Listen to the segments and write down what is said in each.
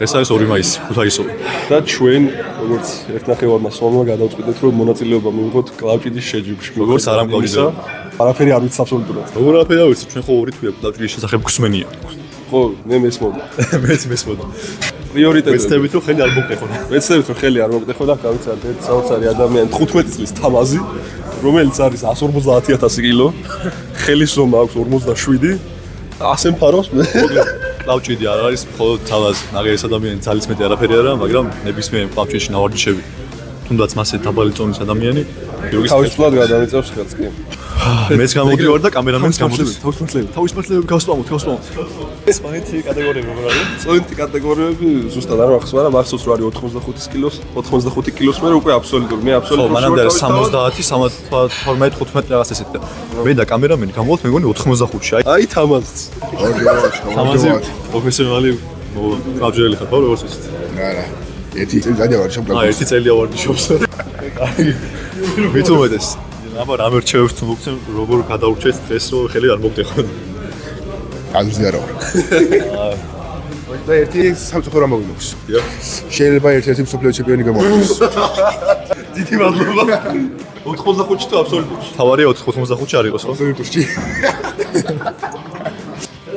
ეს არის 2 მაისი, ქუთაისოვი. და ჩვენ როგორც ერთნახევარმა სვამმა გადავწყვიტეთ რომ მონაწილეობა მივიღოთ კლავჭიდის შეჯიბრში. როგორც არ ამ კლავჭიდისა, არაფერი არ ვიცი აბსოლუტურად. როგორ არაფერი არ ვიცი, ჩვენ ხო ორი თვია კლავჭიდის შესახებ გვსმენია. ხო, მე მესმოდა. მეც მესმოდა. პრიორიტეტები. ვეცდებით რომ ხელი არ მოგტეხო. ვეცდებით რომ ხელი არ მოგტეხო და გავიცადეთ ერთ საოცარი ადამიანი 15 წლის თამაზი, რომელიც არის 150.000 კილო, ხელის ზომა აქვს 47. ასე მფარავს მე. კლავჭიდი არ არის მხოლოდ თამაზი, ნაღერის ადამიანი ძალის მეტი არაფერი არა, მაგრამ ნებისმიერ კლავჭიდში ნავარჯიშები. თუნდაც მასე დაბალი წონის ადამიანი თავისუფლად გადამიწევს ხელს კი. მეც გამოდივარ და კამერამენს თავისუფლად. თავისუფლად გავსპამოთ. სპანეთი კატეგორიები როგორ არის? წონითი კატეგორიები ზუსტად არ ვახსოვს, მაგრამ მახსოვს რომ არის 85 კილოს, 85 კილოს მე უკვე აბსოლუტური, მე აბსოლუტური. ხო, მანამდე არის 70, 12, 15 რაღაც ესეთი. მე და კამერამენი გამოვთ მეგონი 85-ში. აი თამაზიც. თამაზი პროფესიონალი კლავჭიელი ხარ, როგორ ვიცით? არა. ერთი წელი გადავარ შობლად. ერთი წელია ვარჯიშობს. მით უმეტეს. აბა რამე რჩევებს თუ მოგცემ, როგორ გადაურჩეთ დღეს რომ ხელი არ მოგტეხო. გაზრდა რა ვარ. და ერთი სამწუხარო რამე მაქვს. შეიძლება ერთ-ერთი მსოფლიო ჩემპიონი გამოვიდეს. დიდი მადლობა. 85-ში თუ აბსოლუტურში. თავარია 85-ში არ იყოს ხო? აბსოლუტურში.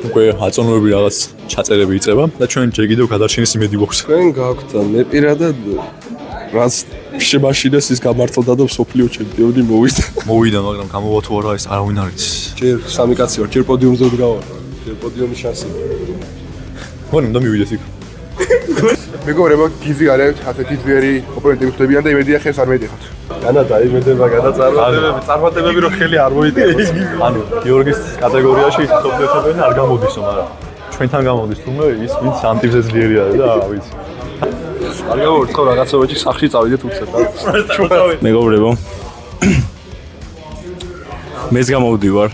უკვე აწონოები რაღაც ჩაწერები იწყება და ჩვენ ჯერ კიდევ გადარჩენის იმედი გვაქვს. ჩვენ გაქვთ და მე პირადად რაც შემაშინეს ის გამართლდა და მსოფლიო ჩემპიონი მოვიდა. მოვიდა, მაგრამ გამოვა თუ არა ეს არავინ არ იცის. ჯერ სამი კაცი ვარ, ჯერ პოდიუმზე ვდგავარ. ჯერ პოდიუმის შანსი. ვარ, უნდა მივიდეთ იქ. მეგობრებო, გიზი არის ასეთი ძლიერი ოპონენტები ხდებიან და იმედია ხელს არ მეტეხოთ. განადა იმედება, წარმატებები რომ ხელი არ მოიტეხოს. ანუ გიორგის კატეგორიაში მსოფლიო ჩემპიონი არ გამოდისო, მაგრამ ჩვენთან გამოდის თუმე ის ვინც ამ ტიპზე ძლიერი არის და რა ვიცი. არ გავუვართ ხო რაღაცებაში სახში წავიდეთ უცებ. მეგობრებო. მეც გამოვდივარ.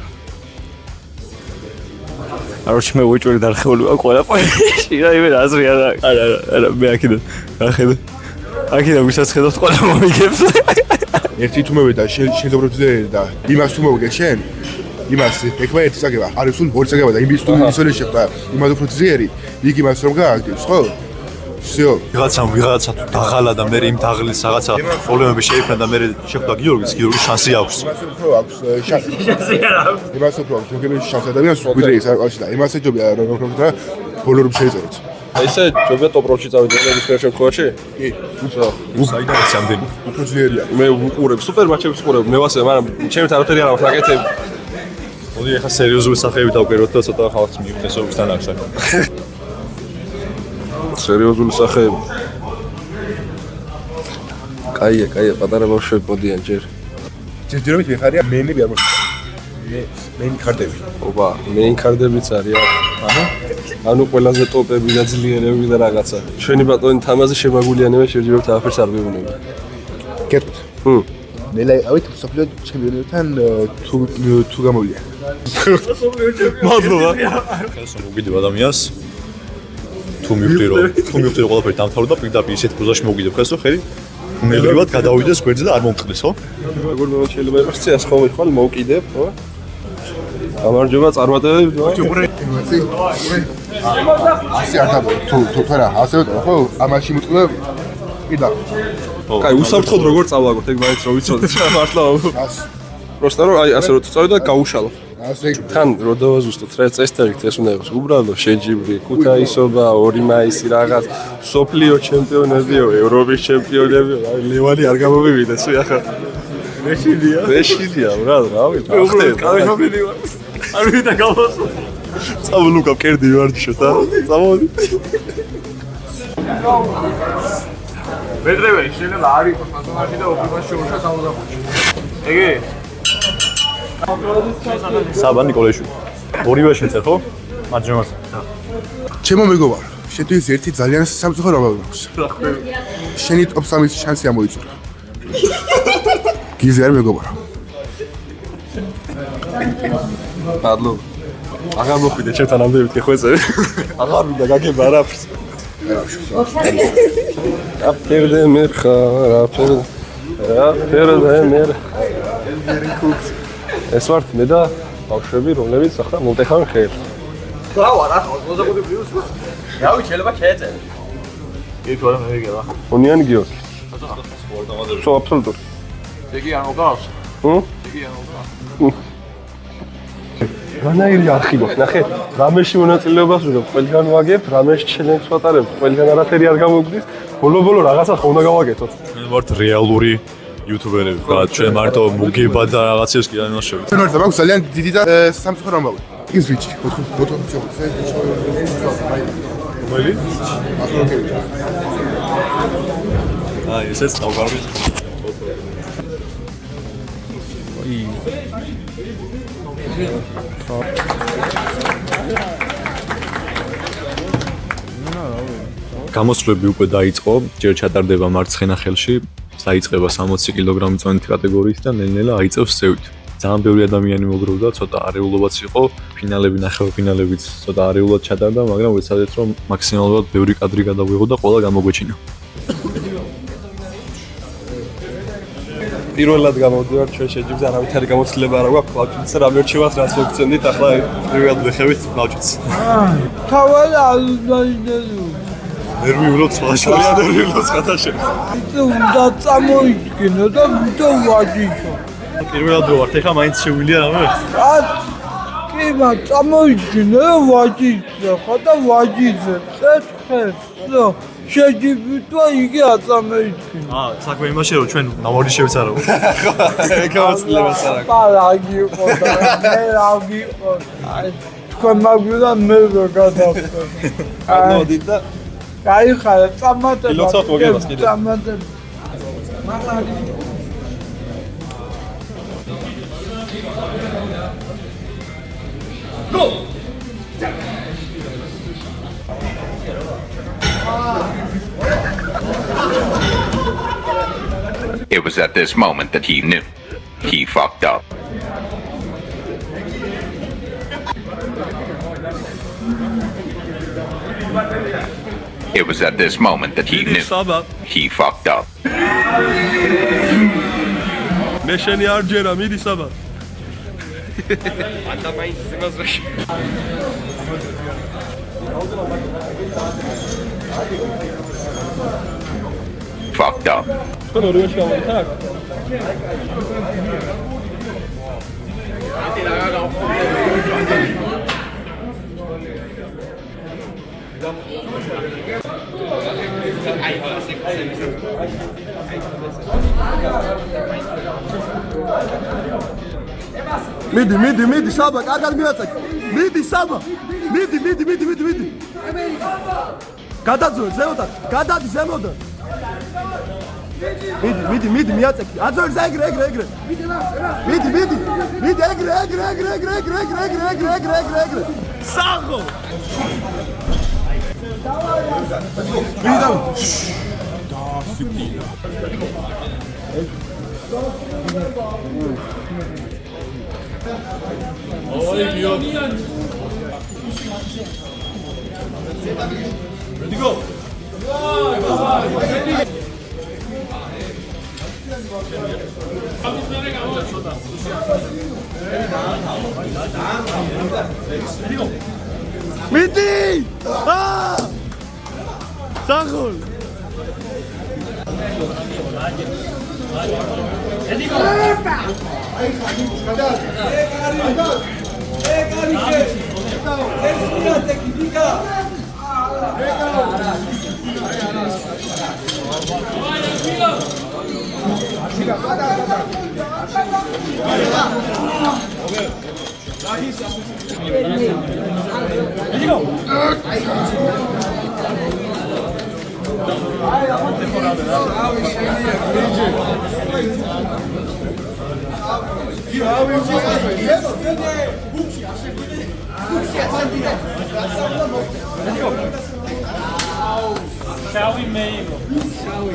აროჩი მე უჭველი დარხეული ვარ ყველა პოინტში. რა იმენ აზრი არა მე აქედან ახედა. აქედან ვისაც ხედავთ ყველა მომიგებს. ერთი თუ მოვიდა შეძობრებზე და იმას თუ მოვიდა შენ იმას ეკმა ერთი წაგება არის სულ ორი წაგება და იმის თუ ისოლის შეხვდა იმას უფრო ძლიერი იქ იმას რომ გააგდებს ხო всё ვიღაცა თუ დაღალა და მე იმ დაღლის რაღაცა პრობლემები შეიფნა და მე შეხვდა გიორგის შანსი აქვს. აქვს შანსი არა იმას უფრო აქვს გიორგის შანსი ადამიანს ვიდრე ის არ ყავს და იმას ეჯობია რომ და ბოლო რომ შეეწოროთ. ესე ჯობია ტოპ-როლში წავიდე ნებისმიერ შემთხვევაში? კი, საიდან ის ამდენი? უფრო ძლიერია. მე ვუყურებ, სუპერ მაჩებს ვუყურებ, მე ვასე, მაგრამ ჩემით არაფერი არ აქვს ნაკეთები. მოდი ახლა სერიოზული სახეები დავკეროთ და ცოტა ხალხს მივხვდეს რომ თან აქვს. სერიოზული სახეები. კაია, პატარა ბავშვები მოდიან ჯერ. ჯერჯერობით მიხარია მენები არ მოხდა. მენ კარტები. ოპა, მეინ კარდებიც არის. ანუ ყველაზე ტოპები და ძლიერები და რაღაცა. ჩვენი ბატონი თამაზი შემაგულიანება შეჯერებთ არაფერს არ ვეუბნება. კეთოთ. ნელა ავით მსოფლიო ჩემპიონებთან თუ გამოვიდა. მადლობა. ხელს მოგიდებ ადამიანს. თუ მივხვდი რომ ყველაფერი დამთავრდა პირდაპირ ისეთ პოზაში მოგიდებ ხელს რომ ხელი მეგრიბად გადავიდეს გვერდზე და არ მომწყდეს ხო? როგორ მე შეიძლება იყოს წიას ხოლმე ხვალ მოვკიდებ, ხო? გამარჯობა წარმატებები, ასე არ დაბო თუ რა ასე ვიტყვი ხო ამაში მოტყდა კიდე კაი უსაფრთხოდ როგორ წავაგოთ ეგ მაინც რომ ვიცოდეთ მართლა პროსტა რომ აი ასე რომ წავიდა გაუშალო ასე თან რო დავაზუსტოთ რა წესდებით ეს უნდა იყოს უბრალოდ შეჯიბრი ქუთაისობა 2 მაისი რაღაც სოფლიო ჩემპიონებიო ევროპის ჩემპიონებიო აი ლევანი არ გამომივიდეს ახლა რეშიდია ბრალ რა ვიცი უბრალოდ კავენობილი ვარ არ ვიდა გავასო წავლუკა კერდი ვარჯიშოთ ა წამოდი მეტრევე შეიძლება არ იყოს პასონაჟი და ოფიციალში შეუშვა 65-ში. ეგე? საბა ნიკოლაიშვილი. ორივე შეწერ ხო? მარჯვენას. ჩემო მეგობარ, შენთვის ერთი ძალიან სამწუხარო რამე აქვს. შენი ტოპ 3-ის შანსი ამოიწურა. გიზი არ მეგობარო. მადლობა. აღარ მოხვიდე ჩემთან ამდენი გეხვეწები. აღარ მინდა გაგება არაფერს. აფერდე მერხა, აფერდე მერხა. ეს ვართ მე და ბავშვები, რომლებიც ახლა მომტეხან ხელს. რა ვარ, ახლა 25 პლუს. რავი, შეიძლება შეეწერე. ერთი ვარ მე ვიგელა. ონიანი გიორგი. სო აბსოლუტურად. იგი არ მოგავს? ჰმ? იგი არ მოგავს? რანაირი არხი გვაქვს, ნახე, რამეში მონაწილეობას ვიღებ, ყველგან ვაგებ, რამეში ჩელენჯს ვატარებ, ყველგან არაფერი არ გამოგვდის, ბოლო-ბოლო რაღაცა ხომ უნდა გავაკეთოთ. მე ვარ რეალური იუთუბერები, ხა ჩვენ მარტო მოგება და რაღაცებს კი არ ნაშევით. ჩვენ ვართ მაქვს ძალიან დიდი და სამწუხარო ამბავი. ის ვიჩი, მოთო რომელი? აი, ესეც წავგარვით. გამოსვლები უკვე დაიწყო, ჯერ ჩატარდება მარცხენა ხელში, დაიწყება 60 კილოგრამი წონით კატეგორიისთან, ნელ-ნელა აიწევს ზევით. ძალიან ბევრი ადამიანი მოგროვდა, ცოტა არეულობაც იყო, ფინალები, ნახევარფინალებიც ცოტა არეულად ჩატარდა, მაგრამ ვეცადეთ რომ მაქსიმალურად ბევრი კადრი გადავიღო და ყველა გამოგვეჩინა. პირველად გამოვდივარ ჩვენ შეჯიბზე, არავითარი გამოცდილება არ აქვს, კლავჭიც რამე რჩევას რაც მოგცემდით, ახლა პირველად ვეხევით კლავჭიც. თავად ალდაინელუ. ნერვი ულოც ფაშალია, ნერვი ულოც ხათაშე. უნდა წამოიდგინო და ვიდო ვაჯიშო. პირველად რო ვართ, ეხლა მაინც შეგვიძლია რამე? კი, წამოიდგინო და ვაჯიშო, ხო და ვაჯიზე. ხეს. შეჯიბვითვა იგი აწამოიდგინო. საქმე იმაშია რომ ჩვენ ნავარი შევცარო. გამოცდილებას არ აქვს. პარაგი იყო და მე რა ვიყო. აი, თქვენ მაგვიდა მე ვერ გადავხდა. მოდით და აი ხარ, წამატება. ილოცავთ მოგებას კიდე. წამატება. It was at this moment that he knew. He fucked up. It was at this moment that he knew. He fucked up. მე შენი არ ჯერა, მიდი საბა. Fucked up. თქვენ ორივე შევავით აქ? მიდი, საბა, კარგად მივაწაკ. მიდი, საბა. მიდი. გადაძვე, ზემოდან, გადადი ზემოდან. მიდი, მიაწეკი. აწვევს ეგრე. მიდი, ეგრე. საღო. Ready go. 미디! 아! 장훈! Shall we make? Shall we?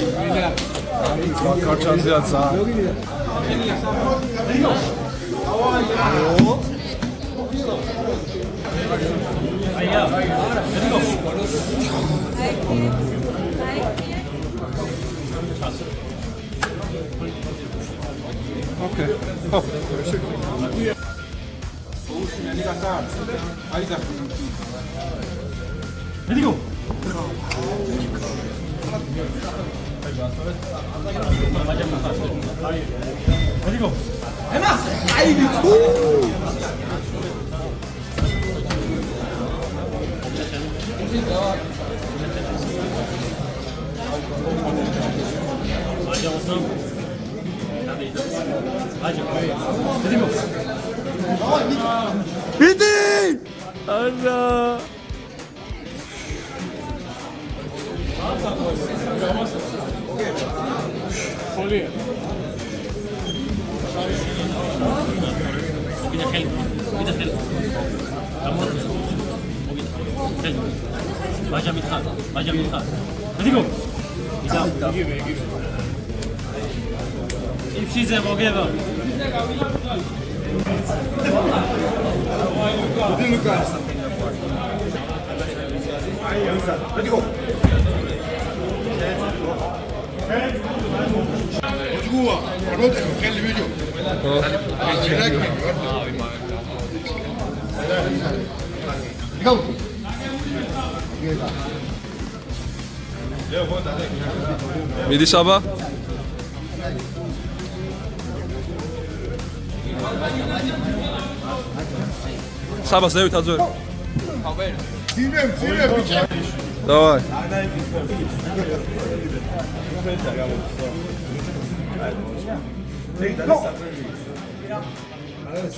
Ready go. მიდი საბა საბა ზევით აძვერ ძინე ბიჭა დავაი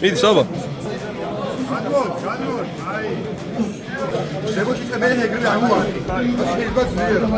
მიდი საბა განმონ აი შეგოჩიტე მე ეგრე ამოვა შეიძლება ძლიერ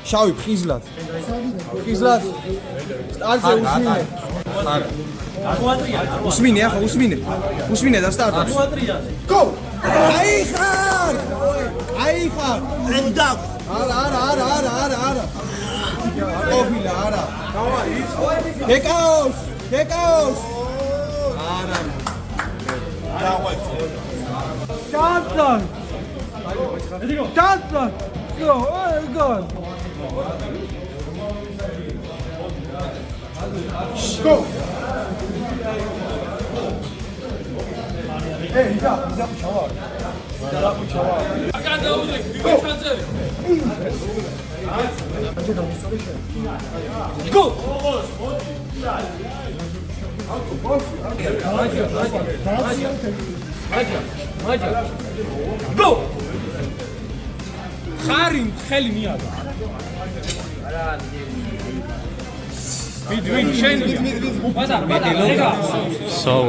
შავი ფხიზლად. ფხიზლად. სტარტზე უსმინე. უსმინე ახლა უსმინე. უსმინე და სტარტავს. გო! აიხარ! აიხარ! და არა. ყოფილა არა. გეკაოს! არა. დავა. Danza! Go, go! Go! Hey, 이자 붙여와. 아까도 우리 그거 찾아. Go! Go! ხარი ხელი მიადა. ვიდ შენი. ვადა მეგა.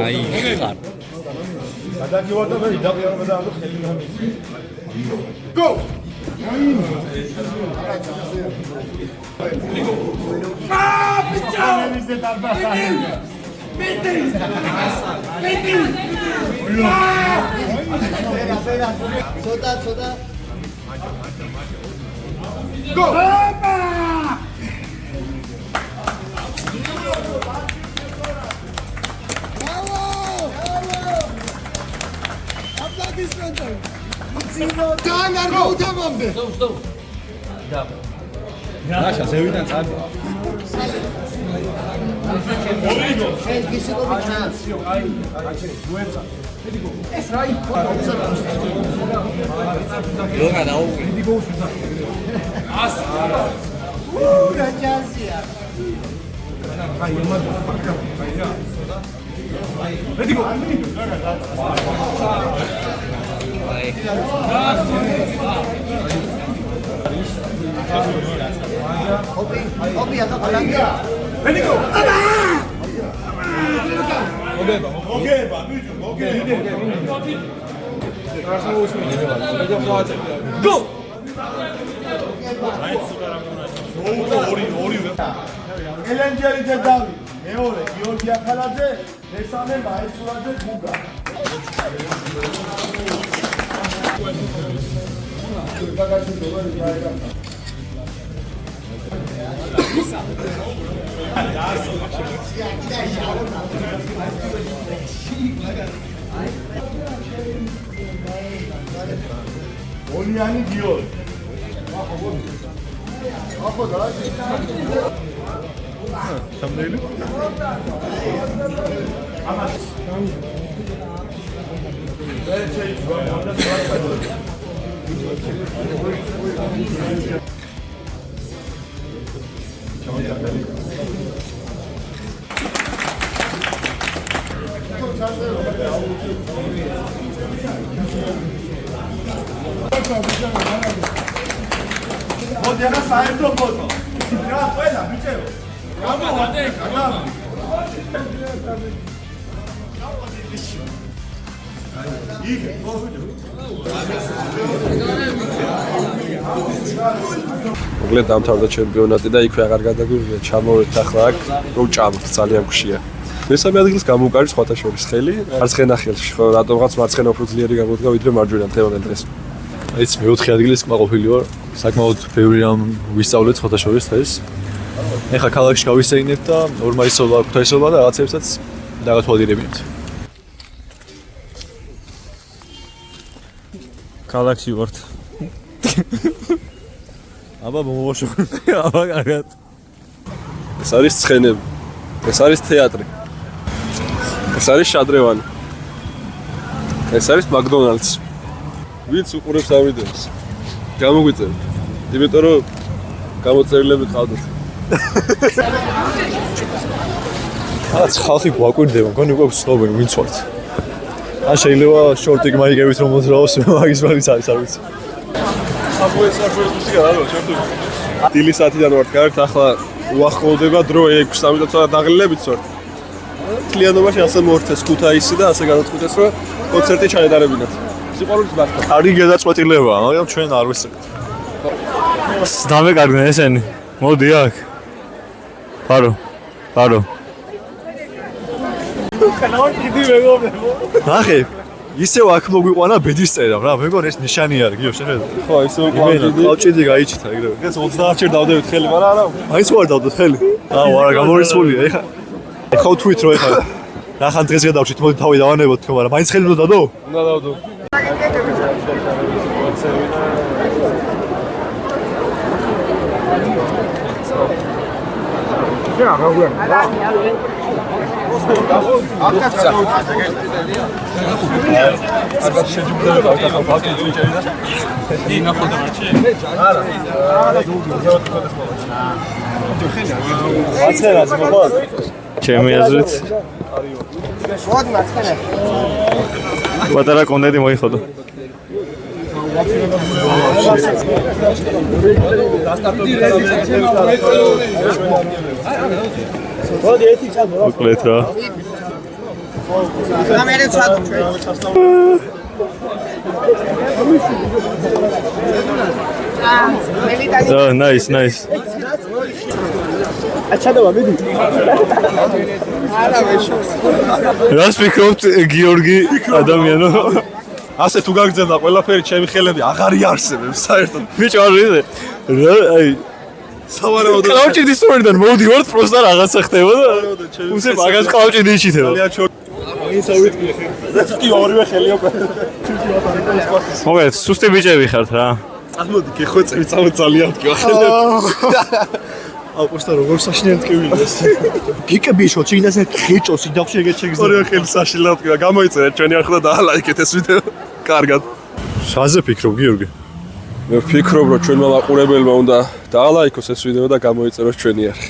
აი ხარ. გადაგივარდა მე დაგიარმა და ამ ხელი მომიწი. Go! ცოტა. Go! Raša, zevიდან წადი. ეს გისიკობი ჩანს. აი, გუეცა. ელენჯელი დედავი, მეორე გიორგი ახალაძე, მესამე მაესულაძე გუგა. ოლიანი გიორგი. ახო და სამნელი მოდი ახლა საერთო ფოტო. რა ყველა ბიჭერო. მოკლედ დამთავრდა ჩემპიონატი და იქვე აღარ გადაგვირია ჩამოვეთ ახლა აქ რომ ჭამოთ ძალიან გუშია. მესამე ადგილს გამოვკარით სხვათა შორის ხელი მარცხენა ხელში ხო რატომღაც მარცხენა უფრო ძლიერი გამოდგა ვიდრე მარჯვენა დღევანდელ დღეს. ეს მეოთხე ადგილის კმაყოფილი ვარ. საკმაოდ ბევრი რამ ვისწავლეთ სხვათა შორის დღეს. ეხლა ქალაქში გავისეინეთ და ორმაისობა, ქუთაისობა და რაღაცებსაც დაგათვალიერებინებთ. ქალაქში ვართ. აბა მომოშო. აბა კარგად. ეს არის ცხენები. ეს არის თეატრი. ეს არის შადრევანი. ეს არის მაკდონალდს. ვინც უყურებს ამ ვიდეოს? გამოგვიწერეთ. იმიტომ რომ გამოწერილები ყავდათ. რაც ხალხი გვაკვირდება, მგონი უკვე ვცნობენ ვინც ვართ. ან შეიძლება შორტი მაიკებით რომ მოძრაოს, მაგის მაინც არის არ ვიცი. დილი საათიდან ვართ გარეთ, ახლა უახლოვდება დრო 6:00 და ცოტა დაღლილებით ვართ. თლიანობაში ასე მოერთეს ქუთაისი და ასე გადაწყვიტეს რომ კონცერტი ჩაედარებინათ. სიყვარულის მართლა. კარგი გადაწყვეტილებაა, მაგრამ ჩვენ არ ვისწრებთ. დამეკარგნენ ესენი. მოდი აქ. ფარო. ნახე, ისევ აქ მოგვიყვანა ბედის წერა რა, მეგონი ეს ნიშანი არის, გიო შეხედე. ხო, ისე კლავჭიდი. კლავჭიდი გაიჩიტა ეგრევე. ეს 30 ჯერ დავდებით ხელი, მაგრამ არა. მაინც ვარ დავდოთ ხელი. არა, გამორიცხულია ეხა. ეხა ვთქვით რომ ეხა ნახან დღეს გადავჭით, მოდი თავი დავანებოთ თქო, მაგრამ მაინც ხელი უნდა დადო? უნდა დავდო. ჩემი აზრით. პატარა კონდენტი მოიხოდო. მოკლედ რა. Oh, nice. რას ვფიქრობთ გიორგი ადამიანო? ასე თუ გაგრძელდა ყველაფერი ჩემი ხელები აღარ იარსებებს საერთოდ. ბიჭო არ ვიცი. რა აი სავარაუდოდ კლავჭიდის სწორიდან მოვდივართ პროსტა რაღაცა ხდება და უსე მაგას კლავჭიდი იჩითება. ძალიან ჩორ. ის ავიტყვი ხე. კი ორივე ხელი უკვე. მოგეთ, სუსტი ბიჭები ხართ რა. წამოდი გეხვეწები, ძალიან მდგა ხელი. აუყურს და როგორ საშინელი ტკივილია ეს. გიკებიშო წინაზე ხიჭოს და შეგეთ შეგზავნა. ორივე ხელი საშინელი ტკივა. გამოიწერეთ ჩვენი არხი და დაალაიქეთ ეს ვიდეო. კარგად. შაზე ფიქრობ გიორგი? მე ვფიქრობ რომ ჩვენმა მაყურებელმა უნდა დაალაიქოს ეს ვიდეო და გამოიწეროს ჩვენი არხი.